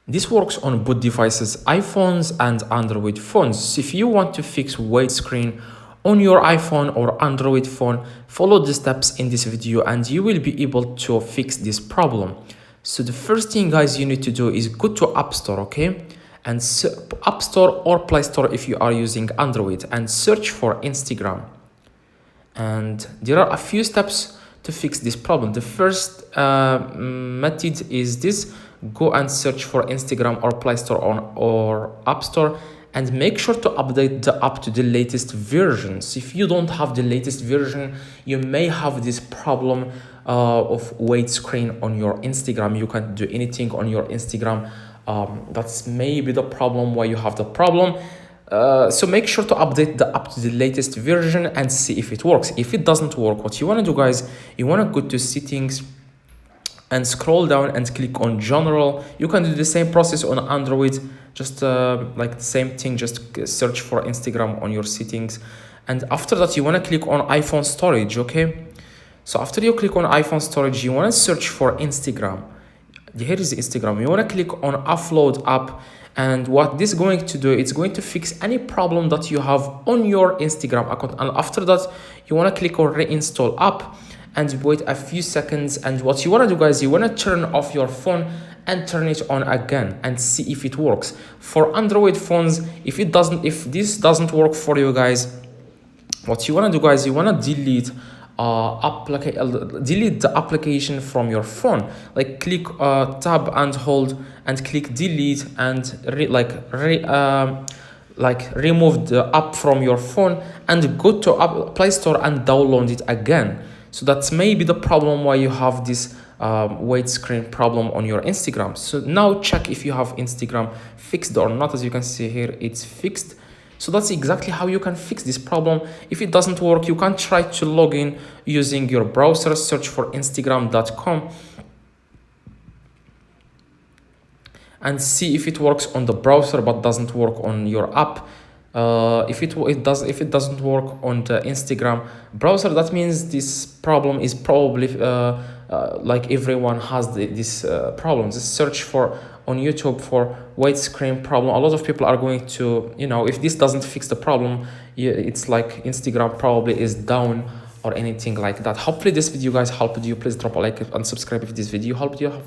This works on both devices, iPhones and Android phones. So if you want to fix weight screen on your iPhone or Android phone, follow the steps in this video and you will be able to fix this problem. So the first thing, guys, you need to do is go to App Store, okay? And App Store or Play Store if you are using Android, and search for Instagram. And there are a few steps to fix this problem. The first method is this: go and search for Instagram or Play Store or App Store, and make sure to update the app to the latest versions. If you don't have the latest version, you may have this problem of weight screen on your Instagram. You can't do anything on your Instagram. That's maybe the problem why you have the problem. So make sure to update the app to the latest version and see if it works. If it doesn't work, what you want to do, guys, you want to go to settings and scroll down and click on general. You can do the same process on Android, just like the same thing, just search for Instagram on your settings. And after that, you want to click on iPhone storage, okay? So after you click on iPhone storage, you want to search for Instagram. Here is Instagram. You want to click on upload app, and what this is going to do, it's going to fix any problem that you have on your Instagram account. And after that, you want to click on reinstall app and wait a few seconds. And what you want to do, guys, you want to turn off your phone and turn it on again and see if it works. For Android phones, if this doesn't work for you, guys, what you want to do, guys, you want to delete the application from your phone. Like click tab and hold and click delete and remove the app from your phone and go to Play Store and download it again. So that's maybe the problem why you have this weight screen problem on your Instagram. So now check if you have Instagram fixed or not. As you can see here, it's fixed. So that's exactly how you can fix this problem. If it doesn't work, you can try to log in using your browser, search for instagram.com and see if it works on the browser but doesn't work on your app. If it doesn't work on the Instagram browser, that means this problem is probably like everyone has this problem. Just search for on YouTube for weight screen problem. A lot of people are going to, if this doesn't fix the problem, it's like Instagram probably is down or anything like that. Hopefully this video, guys, helped you. Please drop a like and subscribe if this video helped you.